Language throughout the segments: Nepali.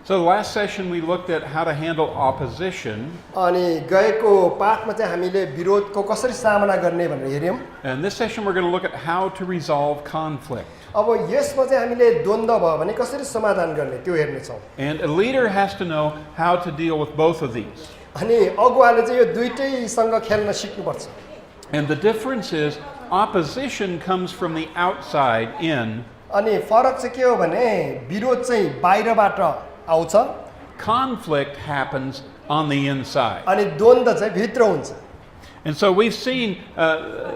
So the last session we looked at how to handle opposition. अनि गएको पाठमा चाहिँ हामीले विरोधको कसरी सामना गर्ने भनेर हेर्यौं. And this session we're going to look at how to resolve conflict. अब यसमा चाहिँ हामीले द्वन्द्व भयो भने कसरी समाधान गर्ने त्यो हेर्ने छौं. And a leader has to know how to deal with both of these. अनि अगुवाले चाहिँ यो दुईटैसँग खेल्न सिक्नुपर्छ. And the difference is opposition comes from the outside in. अनि फरक चाहिँ के हो भने विरोध चाहिँ बाहिरबाट आउँछ. Conflict happens on the inside. अनि द्वन्द्व चाहिँ भित्र हुन्छ. And so we've seen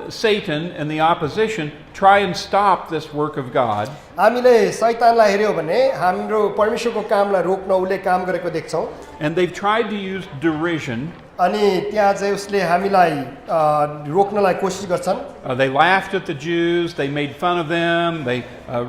Satan and the opposition try and stop this work of God. हामीले शैतानलाई हेर्यौ भने हाम्रो परमेश्वरको कामलाई रोक्न उले काम गरेको देख्छौं. And they've tried to use derision. अनि त्यहाँ चाहिँ उसले हामीलाई रोक्नलाई कोसिस गर्छन्. They laughed at the Jews, they made fun of them, they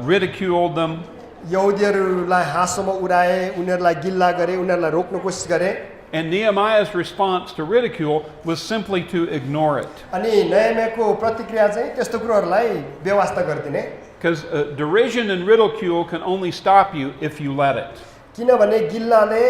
ridiculed them. यहुदीहरूलाई हाँसोमा उडाए, उनीहरूलाई गिल्ला गरे, उनीहरूलाई रोक्न कोसिस गरे. And Nehemiah's response to ridicule was simply to ignore it. अनि नहमियाको प्रतिक्रिया चाहिँ त्यस्तो कुराहरूलाई बेवास्ता गर्दिने. Because derision and ridicule can only stop you if you let it. किनभने गिल्लाले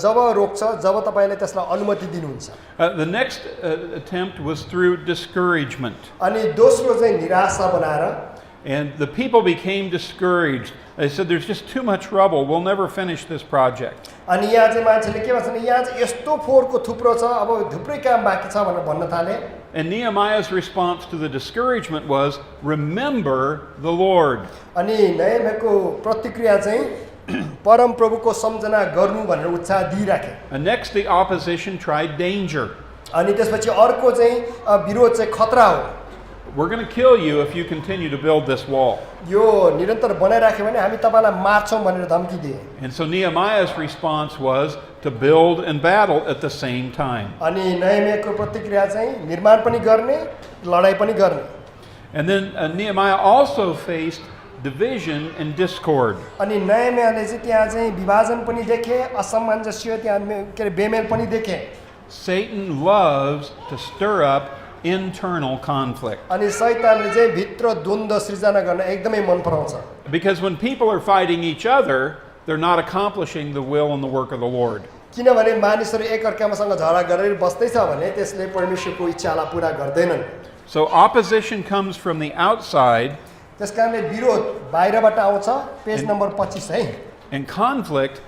जब रोक्छ जब तपाईले त्यसलाई अनुमति दिनुहुन्छ. The next attempt was through discouragement. अनि दोस्रो चाहिँ निराशा बनाएर. And the people became discouraged. They said, there's just too much rubble. We'll never finish this project. अनि यहाँ चाहिँ मान्छेले के भन्छन् यहाँ चाहिँ यस्तो फोहोरको थुप्रो छ अब थुप्रै काम बाँकी छ भनेर भन्न थाले. And Nehemiah's response to the discouragement was, remember the Lord. अनि नहमियाको प्रतिक्रिया चाहिँ परम प्रभुको सम्झना गर्नु भनेर उत्साह दिइराखे. And next the opposition tried danger. अनि त्यसपछि अर्को चाहिँ विरोध चाहिँ खतरा हो. We're going to kill you if you continue to build this wall. यो निरन्तर बनाइराख्यो भने हामी तपाईलाई मार्छौं भनेर धम्की दिए. And so Nehemiah's response was to build and battle at the same time. अनि नहमियाको प्रतिक्रिया चाहिँ निर्माण पनि गर्ने, लडाई पनि गर्ने. And then Nehemiah also faced division and discord. अनि नहमियाले चाहिँ त्यहाँ चाहिँ विभाजन पनि देखे, असमञ्जस्य त्यहाँ के बेमेल पनि देखे. Satan loves to stir up internal conflict. अनि शैतानले चाहिँ भित्र द्वन्द्व सृजना गर्न एकदमै मन पराउँछ. Because when people are fighting each other, they're not accomplishing the will and the work of the Lord. किनभने मानिसहरू एकअर्कासँग झगडा गरेर बस्दैछ भने त्यसले परमेश्वरको इच्छालाई पूरा गर्दैनन्. So opposition comes from the outside. त्यसकारणले विरोध बाहिरबाट आउँछ. पेज नम्बर 25 है. And conflict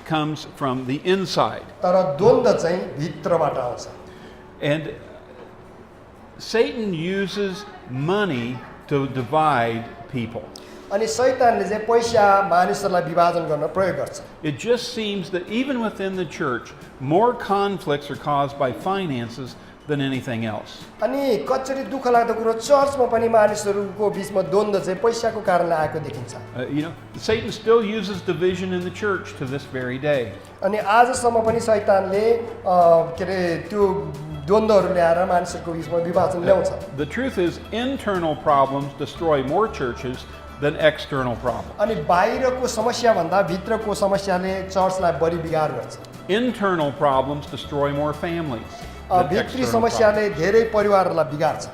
comes from the inside. तर द्वन्द्व चाहिँ भित्रबाट आउँछ. And Satan uses money to divide people. अनि शैतानले चाहिँ पैसा मानिसहरूलाई विभाजन गर्न प्रयोग गर्छ. It just seems that even within the church, more conflicts are caused by finances than anything else. अनि कच्चरी दुःख लाग्दो कुरो चर्चमा पनि मानिसहरूको बीचमा द्वन्द्व चाहिँ पैसाको कारणले आएको देखिन्छ. Satan still uses division in the church to this very day. अनि आजसम्म पनि शैतानले के रे त्यो द्वन्द्वहरू ल्याएर मानिसहरूको बीचमा विभाजन ल्याउँछ. The truth is, internal problems destroy more churches than external problems. अनि बाहिरको समस्या भन्दा भित्रको समस्याले चर्चलाई बढी बिगार गर्छ. Internal problems destroy more families. भित्री समस्याले धेरै परिवारहरूलाई बिगार्छ.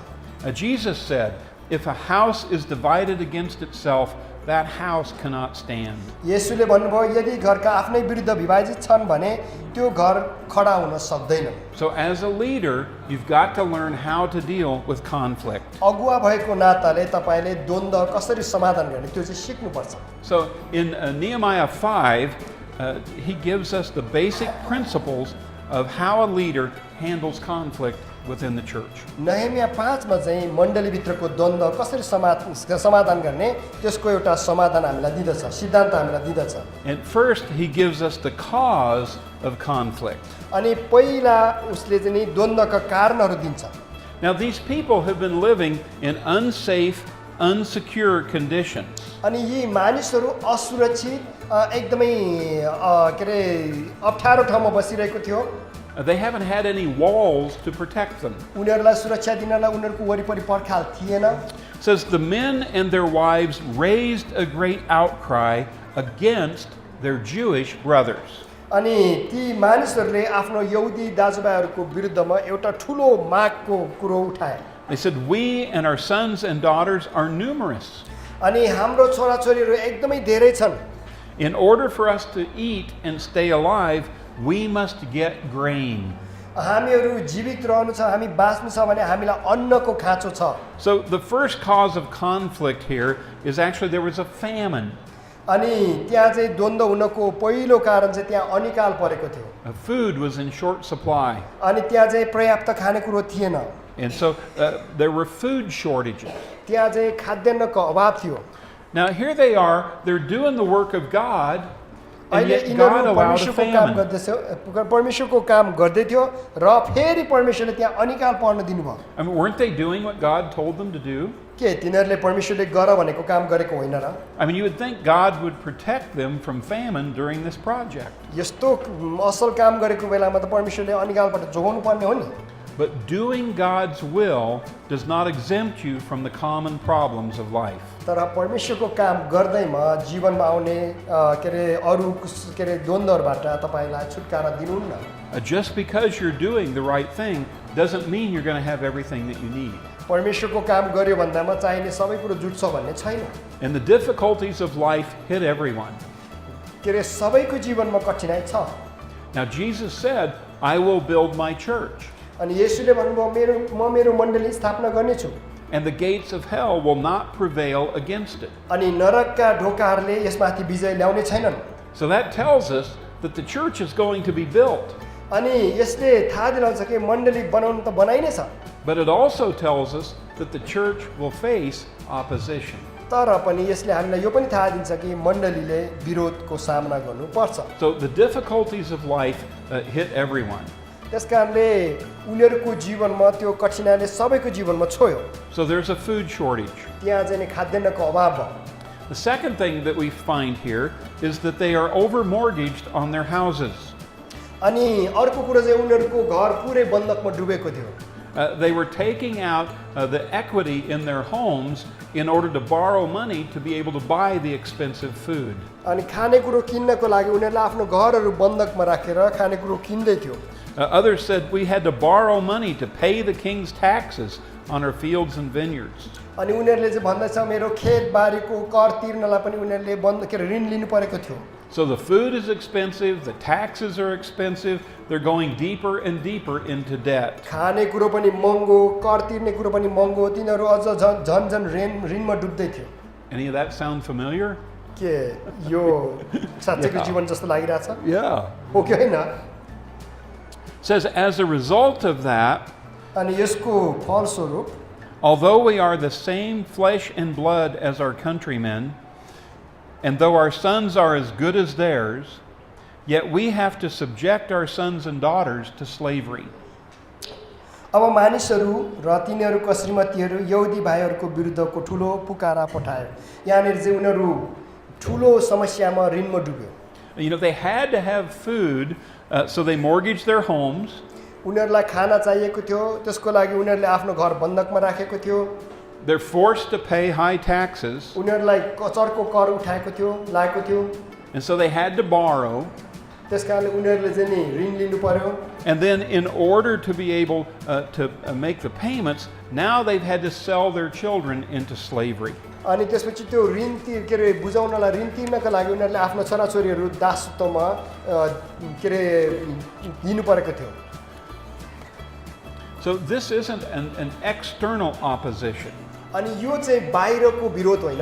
Jesus said, if a house is divided against itself, that house cannot stand. येशूले भन्नुभयो यदि घरका आफ्नै विरुद्ध विभाजित छन् भने त्यो घर खडा हुन सक्दैन. So as a leader, you've got to learn how to deal with conflict. अगुवा भएको नाताले तपाईले द्वन्द्व कसरी समाधान गर्ने त्यो चाहिँ सिक्नुपर्छ. So in Nehemiah 5, he gives us the basic principles of how a leader handles conflict within the church. Nehemiah 5 मा चाहिँ मण्डलीभित्रको द्वन्द्व कसरी समाधान गर्ने त्यसको एउटा समाधान हामीलाई दिदछ, सिद्धान्त हामीलाई दिदछ. And first he gives us the cause of conflict. अनि पहिला उसले चाहिँ नि द्वन्द्वका कारणहरू दिन्छ. Now these people have been living in unsafe, unsecure conditions. अनि यी मानिसहरू असुरक्षित एकदमै के रे अप्ठ्यारो ठाउँमा बसिरहेको थियो. They haven't had any walls to protect them. उनीहरूलाई सुरक्षा दिनलाई उनीहरूको वरिपरि पर्खाल थिएन. It says the men and their wives raised a great outcry against their Jewish brothers. अनि ती मानिसहरूले आफ्नो यहुदी दाजुभाइहरूको विरुद्धमा एउटा ठुलो मागको कुरो उठाए. They said, we and our sons and daughters are numerous. अनि हाम्रो छोराछोरीहरू एकदमै धेरै छन्. In order for us to eat and stay alive, we must get grain. हामीहरू जीवित रहनु छ, हामी बाँच्नु छ भने हामीलाई अन्नको खाँचो छ। So the first cause of conflict here is actually there was a famine. अनि त्यहाँ चाहिँ द्वन्द्व हुनको पहिलो कारण चाहिँ त्यहाँ अनिकाल परेको थियो। Food was in short supply. अनि त्यहाँ चाहिँ पर्याप्त खानेकुरो थिएन। And so there were food shortages. त्यहाँ चाहिँ खाद्यान्नको अभाव थियो। Now here they are, they're doing the work of God, and अहिले yet God यिनीहरू allowed a परमेश्वरको काम famine. गर्दैथ्यो, परमेश्वरको काम गर्दै थियो र फेरि परमेश्वरले त्यहाँ अनिकाल पर्न दिनुभयो। I mean, weren't they doing what God told them to do? के तिनीहरूले परमेश्वरले गर भनेको काम गरेको होइन र? I mean, you would think God would protect them from famine during this project. यस्तो असल काम गरेको बेलामा त परमेश्वरले अनिकालबाट जोगाउनु पर्ने हो नि। But doing God's will does not exempt you from the common problems of life. तर परमेश्वरको काम गर्दैमा जीवनमा आउने के अरे अरू के अरे द्वन्द्वहरूबाट तपाईलाई छुटकारा दिनुहुन्न। Just because you're doing the right thing doesn't mean you're going to have everything that you need. परमेश्वरको काम गर्यो भन्दामा चाहिने सबै कुरो जुट्छ भन्ने छैन। And the difficulties of life hit everyone. के अरे सबैको जीवनमा कठिनाइ छ। Now Jesus said, I will build my church. अनि येशूले भन्नुभयो म मेरो मण्डली स्थापना गर्नेछु And the gates of hell will not prevail against it. अनि नरकका ढोकाहरूले यसमाथि विजय ल्याउने छैनन्। So that tells us that the church is going to be built. अनि यसले थाहा दिलाउँछ कि मण्डली बनाउनु त बनाइ नै छ। But it also tells us that the church will face opposition. तर पनि यसले हामीलाई यो पनि थाहा दिन्छ कि मण्डलीले विरोधको सामना गर्नुपर्छ। So the difficulties of life hit everyone. त्यसकारणले उनीहरूको जीवनमा त्यो कठिनाइले सबैको जीवनमा छोयो। So there's a food shortage. त्यहाँ चाहिँ खाद्यान्नको अभाव भयो। The second thing that we find here is that they are over-mortgaged on their houses. अनि अर्को कुरा चाहिँ उनीहरूको घर पुरै बन्धकमा डुबेको थियो। They were taking out the equity in their homes in order to borrow money to be able to buy the expensive food. अनि खानेकुरो किन्नको लागि उनीहरूले आफ्नो घरहरू बन्धकमा राखेर खानेकुरो किन्दै थियो। Others said we had to borrow money to pay the king's taxes on our fields and vineyards. अनि उनीहरूले चाहिँ भन्दछ मेरो खेतबारीको कर तिर्नलाई पनि उनीहरूले बन्द के ऋण लिनु परेको थियो। So the food is expensive, the taxes are expensive, they're going deeper and deeper into debt. खानेकुरो पनि महँगो, कर तिर्ने कुरो पनि महँगो, तिनीहरू अझ झन् ऋणमा डुब्दै थियो। Any of that sound familiar? के यो साँच्चैको जीवन जस्तो लागिरहेछ? Yeah. हो कि होइन? It says as a result of that, अनि यसको फलस्वरूप although we are the same flesh and blood as our countrymen, and though our sons are as good as theirs, yet we have to subject our sons and daughters to slavery. अब मानिसहरू र तिनीहरूको श्रीमतीहरू यहुदी भाइहरूको विरुद्धको ठुलो पुकारा पठायो। यहाँनिर चाहिँ उनीहरू ठुलो समस्यामा ऋणमा डुब्यो। You know, they had to have food, so they mortgaged their homes. उनीहरूलाई खाना चाहिएको थियो, त्यसको लागि उनीहरूले आफ्नो घर बन्धकमा राखेको थियो। They're forced to pay high taxes, उनीहरूलाई चर्को कर उठाएको थियो, लागेको थियो। and so they had to borrow. त्यसकारणले उनीहरूले चाहिँ नि ऋण लिनु पर्यो। And then in order to be able to make the payments, now they've had to sell their children into slavery. अनि त्यसपछि त्यो ऋण के अरे बुझाउनलाई ऋण तिर्नका लागि उनीहरूले आफ्नो छोराछोरीहरू दासत्वमा के अरे दिनु परेको थियो। So this isn't an external opposition. अनि यो चाहिँ बाहिरको विरोध होइन,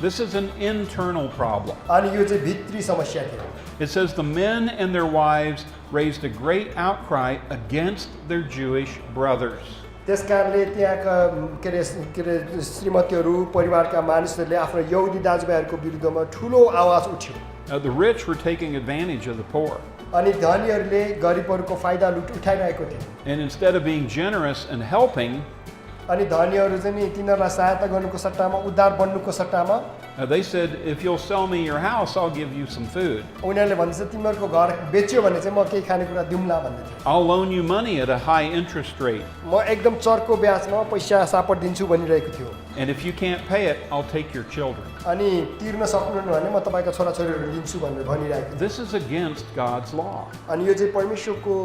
This is an internal problem. अनि यो चाहिँ भित्री समस्या थियो। It says the men and their wives raised a great outcry against their Jewish brothers. त्यसकारणले त्यहाँका के अरे श्रीमतीहरू परिवारका मानिसहरूले आफ्नो यहुदी दाजुभाइहरूको विरुद्धमा ठुलो आवाज उठ्यो। The rich were taking advantage of the poor. अनि धनीहरूले गरिबहरूको फाइदा उठाइरहेको थियो। And instead of being generous and helping, अनि धनीहरू चाहिँ नि तिनीहरूलाई सहायता गर्नुको सट्टामा उद्धार बन्नुको सट्टामा they said, if you'll sell me your house, I'll give you some food. उनीहरूले भन्छ तिमीहरूको घर बेच्यो भने चाहिँ म केही खानेकुरा दिउँला भन्दै थियो। I'll loan you money at a high interest rate. म एकदम चर्को ब्याजमा पैसा सापट दिन्छु भनिरहेको थियो। And if you can't pay it, I'll take your children. अनि तिर्न सक्नुहुन्न भने म तपाईँका छोराछोरीहरू लिन्छु भनेर भनिरहेको थियो। This is against God's law. अनि यो चाहिँ परमेश्वरको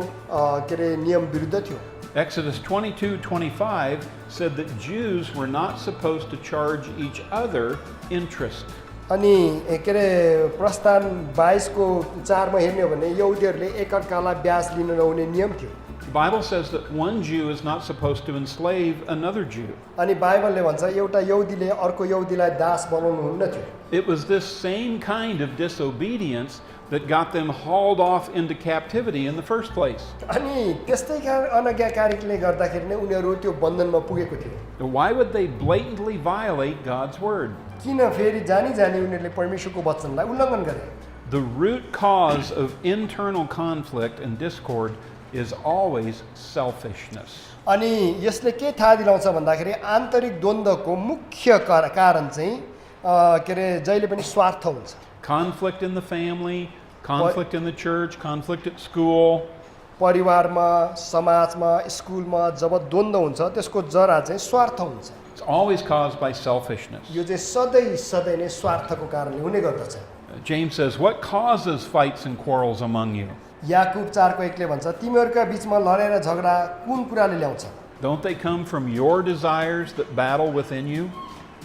के अरे नियम विरुद्ध थियो। Exodus 22:25 said that Jews were not supposed to charge each other interest. अनि के अरे प्रस्थान 22 को 4 मा हेर्ने हो भने यहुदीहरूले एकअर्कालाई ब्याज लिन नहुने नियम थियो The Bible says that one Jew is not supposed to enslave another Jew. अनि बाइबलले भन्छ एउटा यहुदीले अर्को यहुदीलाई दास बनाउनु हुन्न थियो It was this same kind of disobedience that got them hauled off into captivity in the first place. अनि त्यस्तै अनज्ञाकारीले गर्दाखेरि नै उनीहरू त्यो बन्धनमा पुगेको थियो Why would they blatantly violate God's word? किन फेरि जानी जानी उनीहरूले परमेश्वरको वचनलाई उल्लङ्घन गरे The root cause of internal conflict and discord is always selfishness. अनि यसले के थाहा दिलाउँछ भन्दाखेरि आन्तरिक द्वन्द्वको मुख्य कारण चाहिँ के अरे जहिले पनि स्वार्थ हुन्छ Conflict in the family, conflict in the church, conflict at school. परिवारमा समाजमा स्कुलमा जब द्वन्द्व हुन्छ त्यसको जरा चाहिँ स्वार्थ हुन्छ It's always caused by selfishness. यो चाहिँ सधैँ नै स्वार्थको कारणले हुने गर्दछ James says, what causes fights and quarrels among you? Yakub 4:1 ले भन्छ तिमीहरूका बीचमा लडाई र झगडा कुन कुराले ल्याउँछ Don't they come from your desires that battle within you?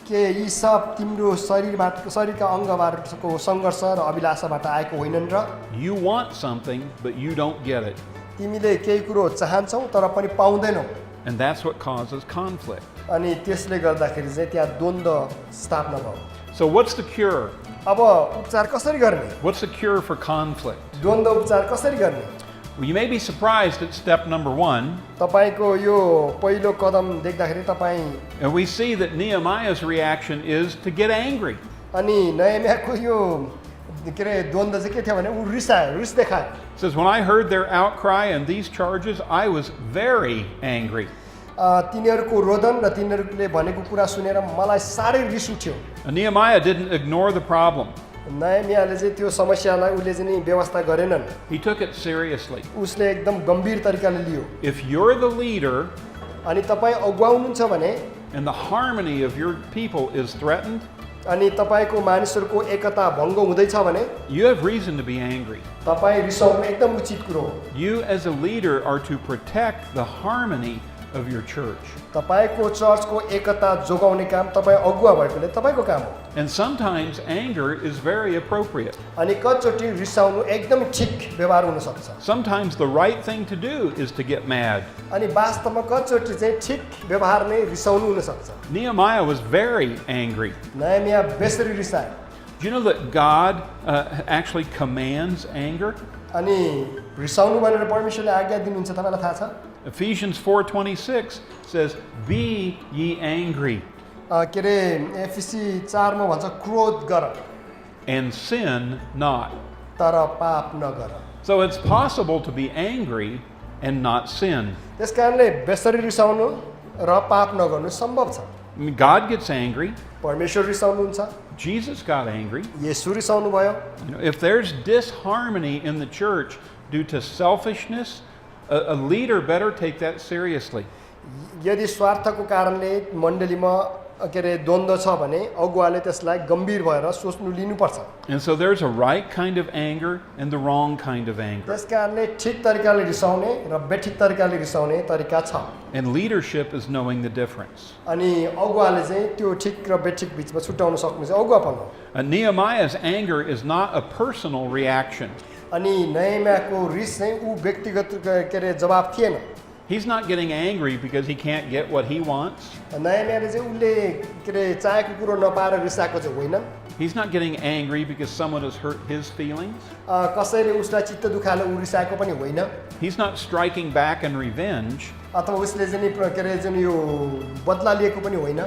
के यी सब तिम्रो शरीरका अङ्गहरूको सङ्घर्ष र अभिलाषाबाट आएको होइनन् र You want something, but you don't get it. तिमीले केही कुरो चाहन्छौ तर पनि पाउँदैनौ And that's what causes conflict. अनि त्यसले गर्दाखेरि चाहिँ त्यहाँ द्वन्द्व स्थापना भयो So what's the cure? अब उपचार कसरी गर्ने What's the cure for conflict? द्वन्द्व उपचार कसरी गर्ने Well, you may be surprised at step number 1. तपाईको यो पहिलो कदम देख्दाखेरि तपाई And we see that Nehemiah's reaction is to get angry. अनि नहमियाको यो के रे द्वन्द्व चाहिँ के थियो भने उ रिस देखायो It says, when I heard their outcry and these charges, I was very angry. तिनीहरूको रोदन र तिनीहरूले भनेको कुरा सुनेर मलाई साह्रै रिस उठ्यो And Nehemiah didn't ignore the problem. नहमियाले चाहिँ त्यो समस्यालाई उसले चाहिँ नि व्यवस्था गरेनन् He took it seriously. उसले एकदम गम्भीर तरिकाले लियो If you're the leader अनि तपाई अगुवा हुनुहुन्छ भने and the harmony of your people is threatened, अनि तपाईको मानिसहरूको एकता भङ्ग हुँदैछ भने you have reason to be angry. तपाई रिसाउनु एकदम उचित कुरो हो You as a leader are to protect the harmony of your church. तपाईको चर्चको एकता जोगाउने काम तपाई अगुवा भएकोले तपाईको काम हो And sometimes anger is very appropriate. अनि कतिचोटि रिसाउनु एकदम ठिक व्यवहार हुन सक्छ Sometimes the right thing to do is to get mad. अनि वास्तवमा कतिचोटि चाहिँ ठिक व्यवहार नै रिसाउनु हुन सक्छ Nehemiah was very angry. Nehemiah बेसरी रिसायो Do you know that God actually commands anger? अनि रिसाउनु भनेर परमेश्वरले आज्ञा दिनुहुन्छ तपाईलाई थाहा छ Ephesians 4:26 says, "Be ye angry के रे एफिसी 4 मा भन्छ क्रोध गर and sin not." तर पाप नगर So it's possible to be angry and not sin. त्यसकारणले बेसरी रिसाउनु र पाप नगर्नु सम्भव छ I mean, God gets angry. परमेश्वर रिसाउनुहुन्छ Jesus got angry. येशू रिसाउनु भयो If there's disharmony in the church due to selfishness, a leader better take that seriously. यदि स्वार्थको कारणले मण्डलीमा के रे द्वन्द्व छ भने अगुवाले त्यसलाई गम्भीर भएर सोच्नु लिनुपर्छ And so there's a right kind of anger and the wrong kind of anger. त्यसकारणले ठिक तरिकाले रिसाउने र बेठिक तरिकाले रिसाउने तरिका छ And leadership is knowing the difference. अनि अगुवाले चाहिँ त्यो ठिक र बेठिक बिचमा छुट्याउन सक्नु चाहिँ अगुवापन हो And Nehemiah's anger is not a personal reaction. अनि नहमियाको रिस चाहिँ ऊ व्यक्तिगत के रे जवाब थिएन He's not getting angry because he can't get what he wants. नहमियाले चाहिँ उसले के रे चाहेको कुरो नपाएर रिसाएको चाहिँ होइन He's not getting angry because someone has hurt his feelings. कसैले उसलाई चित्त दुखाएर ऊ रिसाएको पनि होइन He's not striking back in revenge. अथवा उसले चाहिँ नि के रे जुन यो बदला लिएको पनि होइन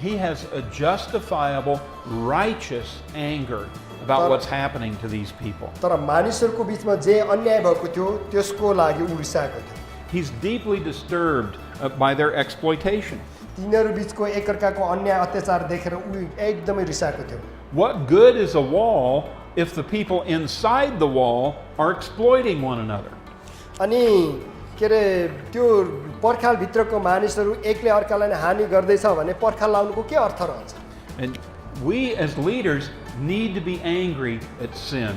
He has a justifiable, righteous anger about what's happening to these people. तर मानिसहरूको बीचमा जे अन्याय भएको थियो त्यसको लागि ऊ रिसाएको थियो He's deeply disturbed by their exploitation. तिनीहरू बीचको एकअर्काको अन्याय अत्याचार देखेर ऊ एकदमै रिसाएको थियो What good is a wall if the people inside the wall are exploiting one another? अनि के रे त्यो पर्खाल भित्रको मानिसहरू एकले अर्कालाई हानि गर्दैछ भने पर्खाल लाउनुको के अर्थ रहन्छ And we as leaders need to be angry at sin.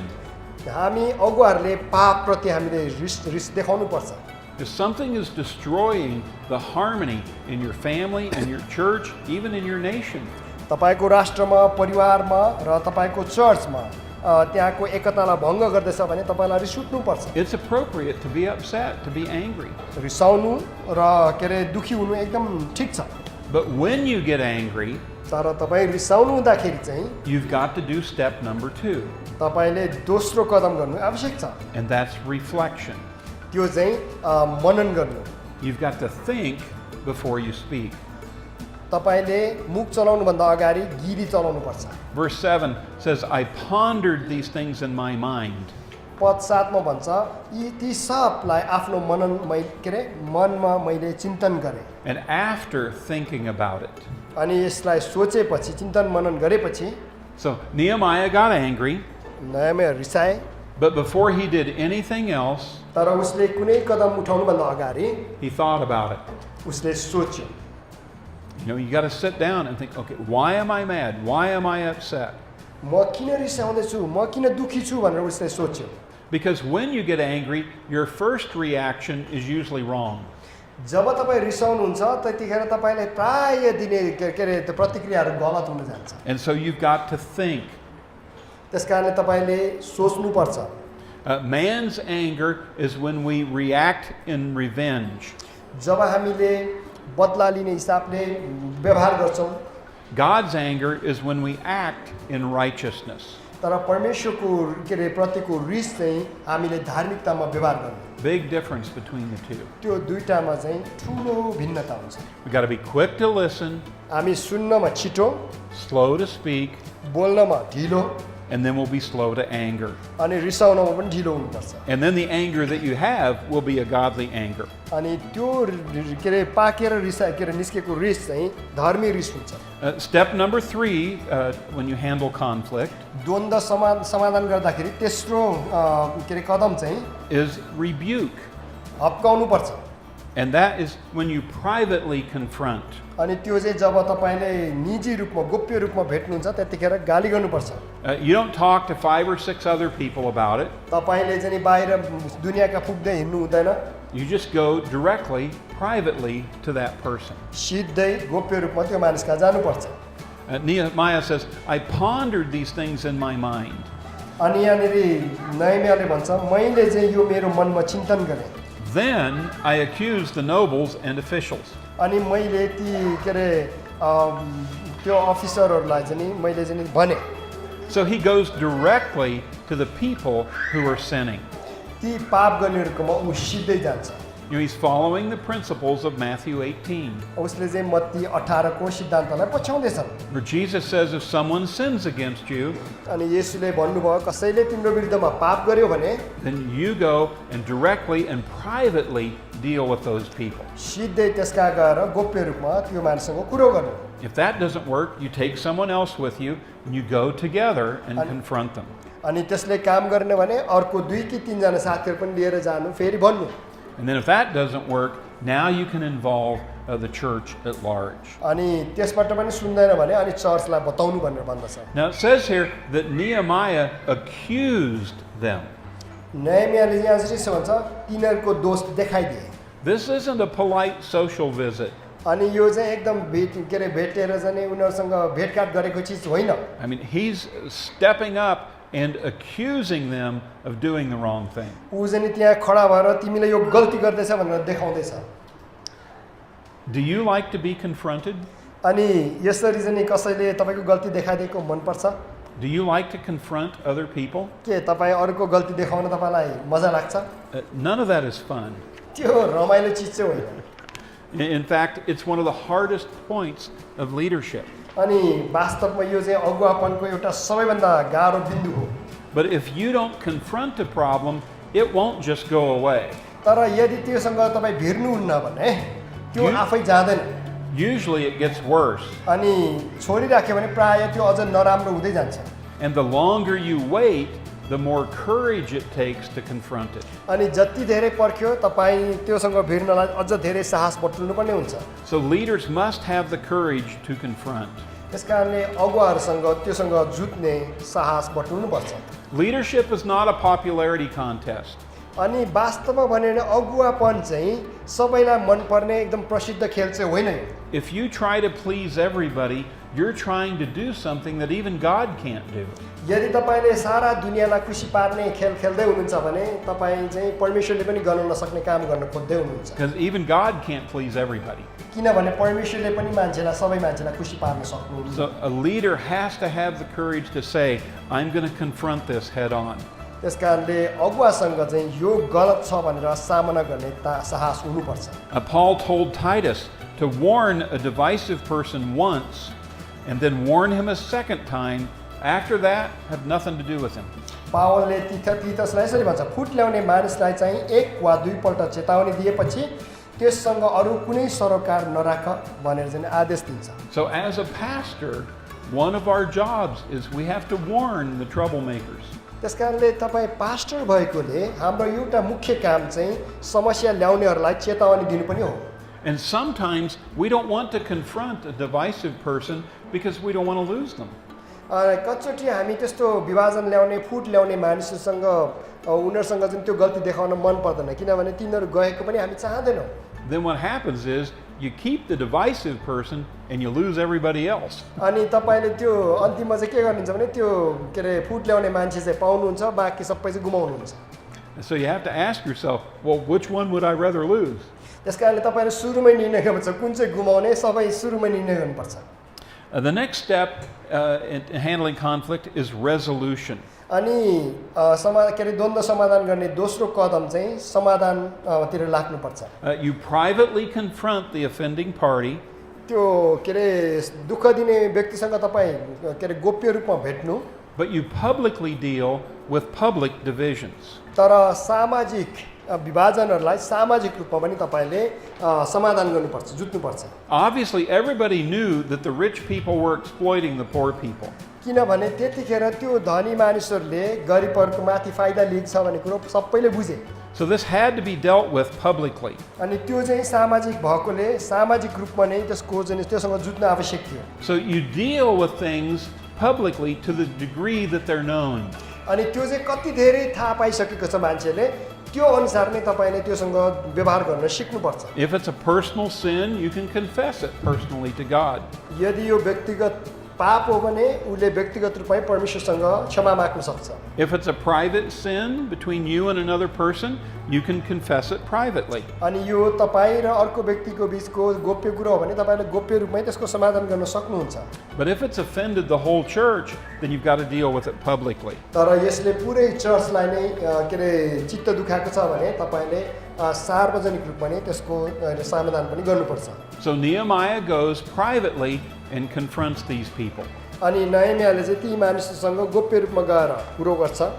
हामी अगुवाहरूले पापप्रति हामीले रिस देखाउनु पर्छ If something is destroying the harmony in your family and your church, even in your nation, तपाईको राष्ट्रमा परिवारमा र तपाईको चर्चमा त्यहाँको एकतालाई भङ्ग गर्दैछ भने तपाईलाई रिस उठ्नुपर्छ। It's appropriate to be upset, to be angry. रिसाउनु र के अरे दुखी हुनु एकदम ठिक छ। But when you get angry, तर तपाईँ रिसाउनु हुँदाखेरि चाहिँ you've got to do step number 2, तपाईले दोस्रो कदम गर्नु आवश्यक छ। and that's reflection. त्यो चाहिँ मनन गर्नु। You've got to think before you speak. तपाईले मुख चलाउनुभन्दा अगाडि गिरी चलाउनु पर्छ। Verse 7 says, I pondered these things in my mind. पद 7 मा भन्छ यी ती सबलाई आफ्नो मनमा मैले चिन्तन गरेँ। And after thinking about it. अनि यसलाई सोचेपछि चिन्तन मनन गरेपछि So Nehemiah got angry, नयाँ रिसाए, but before he did anything else, तर उसले कुनै कदम उठाउनुभन्दा अगाडि he thought about it. उसले सोच्यो। You know, you got to sit down and think, okay, why am I mad? Why am I upset? म किन रिसाउँदैछु, म किन दुखी छु भनेर उसले सोच्यो। Because when you get angry, your first reaction is usually wrong. जब तपाईँ रिसाउनुहुन्छ त्यतिखेर तपाईँलाई प्राय दिने के अरे त्यो प्रतिक्रियाहरू गलत हुन जान्छ। And so you've got to think. त्यसकारणले तपाईँले सोच्नुपर्छ। Man's anger is when we react in revenge. जब हामीले बदला लिने हिसाबले व्यवहार गर्छौँ, God's anger is when we act in righteousness. तर परमेश्वरको के अरे प्रतिको रिस चाहिँ हामीले धार्मिकतामा व्यवहार गर्नु। Big difference between the two. त्यो दुईटामा चाहिँ ठुलो भिन्नता हुन्छ। We got to be quick to listen, हामी सुन्नमा छिटो, slow to speak, बोल्नमा ढिलो, and then we'll be slow to anger. अनि रिसाउनमा पनि ढिलो हुनुपर्छ। And then the anger that you have will be a godly anger. अनि त्यो के अरे पाकेर रिसा के अरे निस्केको रिस चाहिँ धर्मी रिस हुन्छ। Step number 3, when you handle conflict, द्वन्द्व समाधान गर्दाखेरि तेस्रो के अरे कदम चाहिँ is rebuke. हप्काउनु पर्छ। And that is when you privately confront. अनि त्यो चाहिँ जब तपाईले निजी रूपमा गोप्य रूपमा भेट्नुहुन्छ त्यतिखेर गाली गर्नुपर्छ। You don't talk to 5 or 6 other people about it. तपाईले चाहिँ बाहिर दुनियाका पुग्दै हिँड्नु हुँदैन। You just go directly, privately to that person. सिधै गोप्य रूपमा त्यो मानिसका जानुपर्छ। Nehemiah says, I pondered these things in my mind. अनि यहाँनिर नहमियाले भन्छ मैले चाहिँ यो मेरो मनमा चिन्तन गरेँ। Then I accused the nobles and officials. अनि मैले ती के अरे त्यो अफिसरहरूलाई चाहिँ मैले चाहिँ भने। So he goes directly to the people who are sinning. ती पाप गर्नेहरूकोमा ऊ सिधै जान्छ। You know, he's following the principles of Matthew 18. उसले चाहिँ मत्ती 18 को सिद्धान्तलाई पछ्याउँदैछन्। Where Jesus says if someone sins against you, अनि येशूले भन्नुभयो कसैले तिम्रो विरुद्धमा पाप गर्यो भने then you go and directly and privately deal with those people. सिधै त्यसका गएर गोप्य रूपमा त्यो मानिससँग कुरो गर्नु। If that doesn't work, you take someone else with you and you go together and confront them. अनि त्यसले काम गर्ने भने अर्को 2 कि 3 जना साथीहरु पनि लिएर जानु फेरि भन्नु। And then if that doesn't work, now you can involve the church at large. अनि त्यसबाट पनि सुन्दैन भने अनि चर्चलाई बताउनु भनेर भन्दछ। Now it says here that Nehemiah accused them. नहमियाले यहाँ चाहिँ भन्छ तिनीहरुको दोष देखाइदिए। This isn't a polite social visit. अनि यो चाहिँ एकदम के अरे भेटेर जाने उनीहरुसँग भेटघाट गरेको चीज होइन। I mean, he's stepping up and accusing them of doing the wrong thing. उ चाहिँ त्यहाँ खडा भएर तिमीले यो गल्ती गर्दैछ भनेर देखाउँदैछ। Do you like to be confronted? अनि यसरी चाहिँ कसैले तपाईको गल्ती देखाइदिएको मन पर्छ? Do you like to confront other people? के तपाई अरूको गल्ती देखाउन तपाईलाई मजा लाग्छ? None of that is fun. त्यो रमाइलो चीज चाहिँ होइन। In fact, it's one of the hardest points of leadership. अनि वास्तवमा यो चाहिँ अगुवापनको एउटा सबैभन्दा गाह्रो बिन्दु हो। But if you don't confront a problem, it won't just go away. तर यदि त्योसँग तपाई भिर्नुहुन्न भने त्यो आफै जाँदैन। Usually it gets worse. अनि छोडिराख्यो भने प्राय त्यो अझ नराम्रो हुँदै जान्छ। And the longer you wait, the more courage it takes to confront it. अनि जति धेरै पर्ख्यो तपाई त्योसँग भिर्नलाई अझ धेरै साहस बटुल्नु पर्ने हुन्छ। So leaders must have the courage to confront. त्यसकारणले अगुवाहरुसँग त्योसँग जुट्ने साहस बटुल्नु पर्छ। Leadership is not a popularity contest. अनि वास्तवमा भने अगुवापन चाहिँ सबैलाई मन पर्ने एकदम प्रसिद्ध खेल चाहिँ होइन। If you try to please everybody, you're trying to do something that even God can't do. यदि तपाईले सारा दुनियाँलाई खुसी पार्ने खेल खेल्दै हुनुहुन्छ भने तपाईँ चाहिँ परमेश्वरले पनि गर्न नसक्ने काम गर्न खोज्दै हुनुहुन्छ Because even God can't please everybody. किनभने परमेश्वरले पनि मान्छेलाई सबै मान्छेलाई खुसी पार्न सक्नुहुन्छ So a leader has to have the courage to say, I'm going to confront this head on. त्यसकारणले अगुवासँग चाहिँ यो गलत छ भनेर सामना गर्ने साहस हुनुपर्छ Paul told Titus to warn a divisive person once and then warn him a second time. After that, have nothing to do with him. पावलले तीतसलाई यसरी भन्छ फुट ल्याउने मानिसलाई चाहिँ एक वा दुईपल्ट चेतावनी दिएपछि त्यससँग अरू कुनै सरोकार नराख भनेर चाहिँ आदेश दिन्छ So as a pastor, one of our jobs is we have to warn the troublemakers. त्यसकारणले तपाईँ पास्टर भएकोले हाम्रो एउटा मुख्य काम चाहिँ समस्या ल्याउनेहरूलाई चेतावनी दिनु पनि हो And sometimes we don't want to confront a divisive person because we don't want to lose them. कतिचोटि हामी त्यस्तो विभाजन ल्याउने फुट ल्याउने मानिसहरूसँग उनीहरूसँग चाहिँ त्यो गल्ती देखाउन मन पर्दैन किनभने तिनीहरू गएको पनि हामी चाहँदैनौँ Then what happens is you keep the divisive person and you lose everybody else. अनि तपाईँले त्यो अन्तिममा चाहिँ के गर्नुहुन्छ भने त्यो के अरे फुट ल्याउने मान्छे चाहिँ पाउनुहुन्छ बाँकी सबै चाहिँ गुमाउनुहुन्छ So you have to ask yourself, well, which one would I rather lose? त्यस कारणले तपाईँले सुरुमै निर्णय गर्नुपर्छ कुन चाहिँ गुमाउने सबै सुरुमै निर्णय गर्नुपर्छ The next step in handling conflict is resolution. अनि के अरे द्वन्द्व समाधान गर्ने दोस्रो कदम चाहिँ समाधानतिर लाग्नुपर्छ You privately confront the offending party. त्यो के अरे दुःख दिने व्यक्तिसँग तपाईँ के अरे गोप्य रूपमा भेट्नु But you publicly deal with public divisions. तर सामाजिक विभाजनहरूलाई सामाजिक रूपमा पनि तपाईँले समाधान गर्नुपर्छ जुट्नुपर्छ Obviously, everybody knew that the rich people were exploiting the poor people. किनभने त्यतिखेर त्यो धनी मानिसहरूले गरिबहरूको माथि फाइदा लिन्छ भन्ने कुरो सबैले बुझे So this had to be dealt with publicly. अनि त्यो चाहिँ सामाजिक भएकोले सामाजिक रूपमा नै त्यसको चाहिँ त्योसँग जुट्न आवश्यक थियो So you deal with things publicly to the degree that they're known. अनि त्यो चाहिँ कति धेरै थाहा पाइसकेको छ मान्छेले त्यो अनुसार नै तपाईँले त्योसँग व्यवहार गर्न सिक्नुपर्छ If it's a personal sin, you can confess it personally to God. यदि यो व्यक्तिगत पाप हो भने उसले व्यक्तिगत रूपमै परमेश्वरसँग क्षमा माग्न सक्छ If it's a private sin between you and another person, you can confess it privately. अनि यो तपाईँ र अर्को व्यक्तिको बिचको गोप्य कुरा हो भने तपाईँले गोप्य रूपमै त्यसको समाधान गर्न सक्नुहुन्छ But if it's offended the whole church, then you've got to deal with it publicly. तर यसले पुरै चर्चलाई नै के अरे चित्त दुखाएको छ भने तपाईँले सार्वजनिक रूपमा नै त्यसको समाधान पनि गर्नुपर्छ So Nehemiah goes privately and confronts these people. अनि नहेमियाले चाहिँ ती मानिसहरूसँग गोप्य रूपमा गएर कुरो गर्छ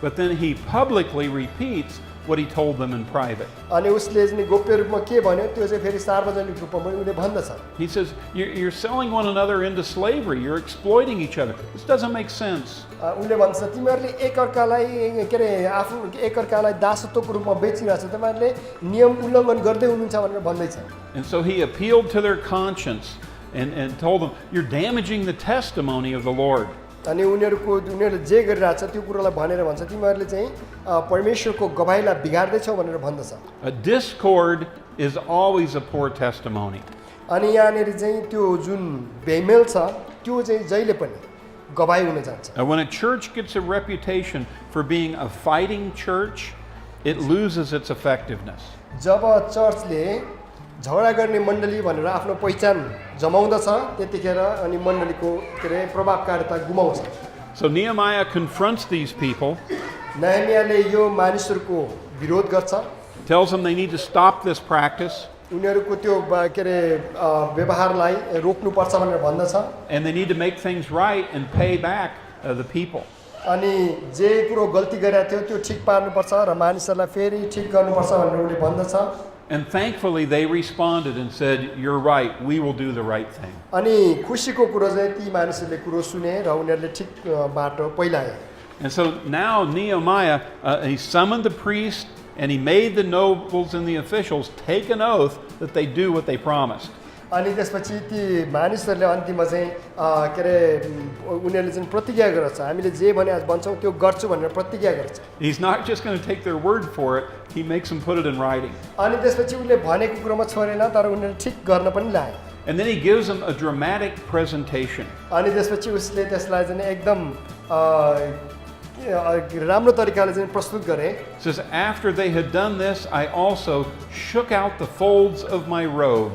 But then he publicly repeats what he told them in private. अनि उसले चाहिँ गोप्य रूपमा के भन्यो त्यो चाहिँ फेरि सार्वजनिक रूपमा पनि उसले भन्दछ He says, you're selling one another into slavery. You're exploiting each other. This doesn't make sense. उसले भन्छ तिमीहरूले एकअर्कालाई के अरे आफ्नो एकअर्कालाई दासत्वको रूपमा बेचिरहेछ तिमीहरूले नियम उल्लङ्घन गर्दै हुनुहुन्छ भनेर भन्दैछ And so he appealed to their conscience and told them, you're damaging the testimony of the Lord. अनि उनीहरूले जे गरिरहेछ त्यो कुरोलाई भनेर भन्छ तिमीहरूले चाहिँ परमेश्वरको गवाहीलाई बिगार्दैछौ भनेर भन्दछ A discord is always a poor testimony. अनि यहाँनिर चाहिँ त्यो जुन बेमेल छ त्यो चाहिँ जहिले पनि गवाही हुन जान्छ When a church gets a reputation for being a fighting church, it loses its effectiveness. जब चर्चले झगडा गर्ने मण्डली भनेर आफ्नो पहिचान जमाउँदछ त्यतिखेर अनि मण्डलीको के अरे प्रभावकारिता गुमाउँछ So Nehemiah confronts these people, नहेमियाले यो मानिसहरूको विरोध गर्छ tells them they need to stop this practice, उनीहरूको त्यो के अरे व्यवहारलाई रोक्नुपर्छ भनेर भन्दछ and they need to make things right and pay back the people. अनि जे कुरो गल्ती गरेको थियो त्यो ठिक पार्नुपर्छ र मानिसहरूलाई फेरि ठिक गर्नुपर्छ भनेर उसले भन्दछ And thankfully they responded and said, you're right, we will do the right thing. अनि खुसीको कुरो चाहिँ ती मानिसहरूले कुरो सुने र उनीहरूले ठिक बाटो पहिलाए And so now Nehemiah, he summoned the priest and he made the nobles and the officials take an oath that they do what they promised. अनि त्यसपछि ती मानिसहरूले अन्तिममा चाहिँ के अरे उनीहरूले चाहिँ प्रतिज्ञा गर्छ हामीले जे भने आज भन्छौँ त्यो गर्छु भनेर प्रतिज्ञा गर्छ He's not just going to take their word for it, he makes them put it in writing. अनि त्यसपछि उसले भनेको कुरोमा छोडेन तर उनीहरूले ठिक गर्न पनि लाए And then he gives them a dramatic presentation. अनि त्यसपछि उसले त्यसलाई चाहिँ एकदम राम्रो तरिकाले चाहिँ प्रस्तुत गरे. It says, after they had done this, I also shook out the folds of my robe.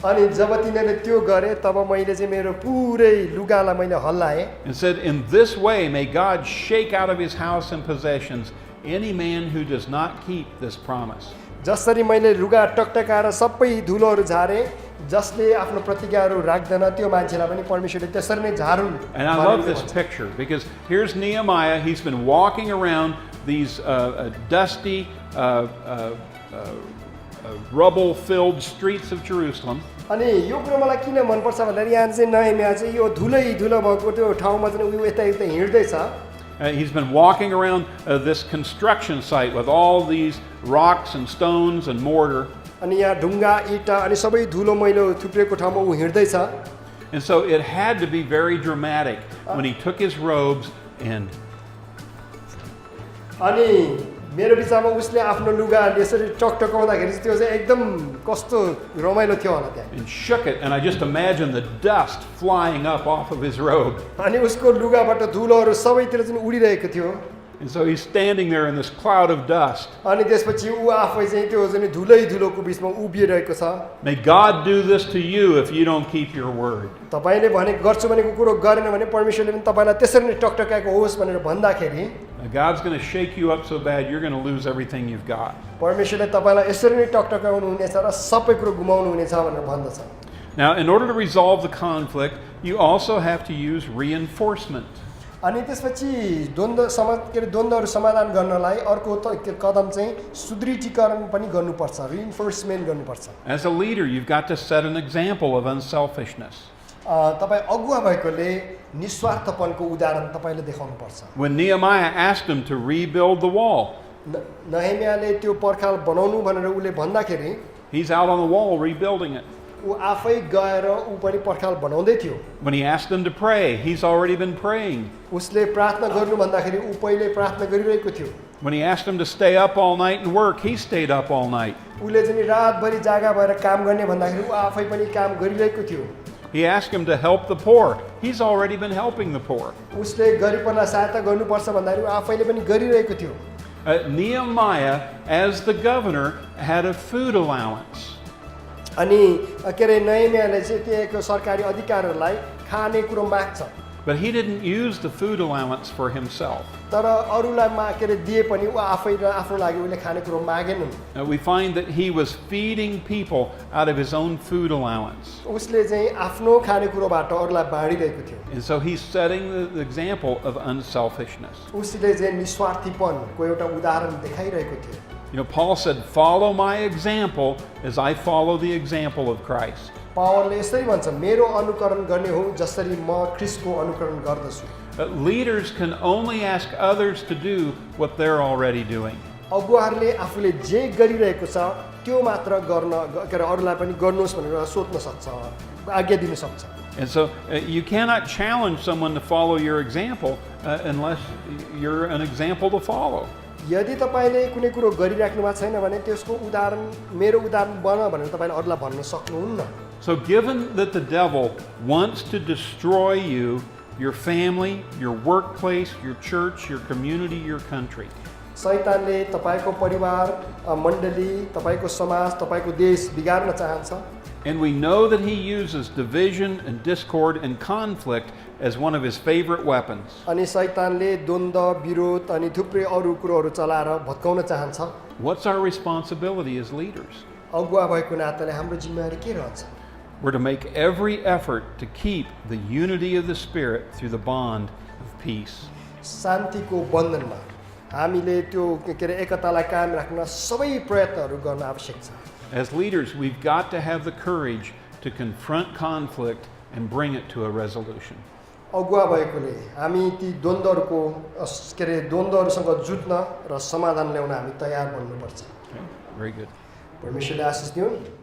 अनि जब तिनीहरूले त्यो गरे तब मैले चाहिँ मेरो पुरै लुगालाई मैले हल्लाएँ. And said, in this way may God shake out of his house and possessions any man who does not keep this promise. जसरी मैले लुगा टकटकाएर सबै धुलोहरू झारे जसले आफ्नो प्रतिज्ञाहरू राख्दैन त्यो मान्छेलाई पनि परमेश्वरले त्यसरी नै झारुन्. And I love this picture because here's Nehemiah. He's been walking around these dusty, rubble-filled streets of Jerusalem. अनि यो कुरो मलाई किन मनपर्छ भन्दाखेरि यहाँ चाहिँ नहेमिया चाहिँ यो धुलै धुलो भएको त्यो ठाउँमा चाहिँ उ यता यता हिँड्दैछ. He's been walking around this construction site with all these rocks and stones and mortar. अनि यहाँ ढुङ्गा इँटा अनि सबै धुलो मैलो थुप्रेको ठाउँमा उ हिँड्दैछ. And so it had to be very dramatic when he took his robes and अनि मेरो विचारमा उसले आफ्नो लुगा यसरी टकटकाउँदाखेरि त्यो चाहिँ एकदम कस्तो रमाइलो थियो होला त्यहाँ. and shook it, and I just imagine the dust flying up off of his robe. अनि उसको लुगाबाट धुलोहरू सबैतिर चाहिँ उडिरहेको थियो. And so he's standing there in this cloud of dust. अनि त्यसपछि ऊ आफै चाहिँ त्यो चाहिँ धुलै धुलोको बिचमा उभिरहेको छ. May God do this to you if you don't keep your word. तपाईले भने गर्छु भनेको कुरो गरेन भने परमेश्वरले पनि तपाईलाई त्यसरी नै टकटकाएको होस् भनेर भन्दाखेरि Now God's going to shake you up so bad you're going to lose everything you've got. परमेश्वरले तपाईलाई यसरी नै टकटकाउनु हुनेछ र सबै कुरो गुमाउनु हुनेछ भनेर भन्दछ. Now, in order to resolve the conflict, you also have to use reinforcement. अनि त्यसपछि द्वन्द्वहरू समाधान गर्नलाई अर्को कदम चाहिँ सुदृढीकरण पनि गर्नुपर्छ. रिइन्फोर्समेन्ट गर्नुपर्छ. As a leader, you've got to set an example of unselfishness. तपाईँ अगुवा भएकोले निस्वार्थपनको उदाहरण तपाईले देखाउनुपर्छ. When Nehemiah asked him to rebuild the wall, नहेमियाले त्यो पर्खाल बनाउनु भनेर उले भन्दाखेरि he's out on the wall rebuilding it. ऊ आफै गएर ऊ पनि पर्खाल बनाउँदै थियो. When he asked them to pray, he's already been praying. उसले प्रार्थना गर्नु भन्दाखेरि ऊ पहिले प्रार्थना गरिरहेको थियो. When he asked them to stay up all night and work, he stayed up all night. उले चाहिँ रातभरि जागा भएर काम गर्ने भन्दाखेरि ऊ आफै पनि काम गरिरहेको थियो. He asked him to help the poor. He's already been helping the poor. उसले गरिबलाई सहायता गर्नुपर्छ भन्दाखेरि ऊ आफैले पनि गरिरहेको थियो. Nehemiah, as the governor, had a food allowance. अनि के अरे नहेमियाले चाहिँ त्यहाँको सरकारी अधिकारीहरूलाई खाने कुरो माग्छ. But he didn't use the food allowance for himself. तर अरूलाई के अरे दिए पनि ऊ आफै र आफ्नो लागि उले खाने कुरो मागेनन्. We find that he was feeding people out of his own food allowance. उसले चाहिँ आफ्नो खाने कुरोबाट अरूलाई बाँडिरहेको थियो. And so he's setting the example of unselfishness. उसले चाहिँ निस्वार्थीपनको एउटा उदाहरण देखाइरहेको थियो. You know, Paul said, follow my example as I follow the example of Christ. पावलले यसरी भन्छ मेरो अनुकरण गर्ने हो जसरी म ख्रीष्टको अनुकरण गर्दछु. Leaders can only ask others to do what they're already doing. अगुवाहरूले आफूले जे गरिरहेको छ त्यो मात्र गर्न के अरे अरूलाई पनि गर्नुहोस् भनेर सोध्न सक्छ, आज्ञा दिन सक्छ. And so you cannot challenge someone to follow your example unless you're an example to follow. यदि तपाईले कुनै कुरो गरिराख्नु भएको छैन भने त्यसको उदाहरण मेरो उदाहरण बन भनेर तपाईले अरूलाई भन्न सक्नुहुन्न. So given that the devil wants to destroy you, your family, your workplace, your church, your community, your country. शैतानले तपाईको परिवार, मण्डली, तपाईको समाज, तपाईको देश बिगार्न चाहन्छ. And we know that he uses division and discord and conflict as one of his favorite weapons. अनि शैतानले द्वन्द्व, विरोध अनि थुप्रै अरू कुरोहरू चलाएर भत्काउन चाहन्छ. What's our responsibility as leaders? अगुवा भएको नाताले हाम्रो जिम्मेवारी के रहन्छ? We're to make every effort to keep the unity of the Spirit through the bond of peace. शान्तिको बन्धनमा हामीले त्यो के अरे एकतालाई कायम राख्न सबै प्रयत्नहरू गर्न आवश्यक छ. As leaders, we've got to have the courage to confront conflict and bring it to a resolution. अगुवा भएकोले हामी ती द्वन्द्वहरूको के अरे द्वन्द्वहरूसँग जुझ्न र समाधान ल्याउन हामी तयार बन्नुपर्छ. Okay, very good. परमेश्वरले आशीष दिउन्.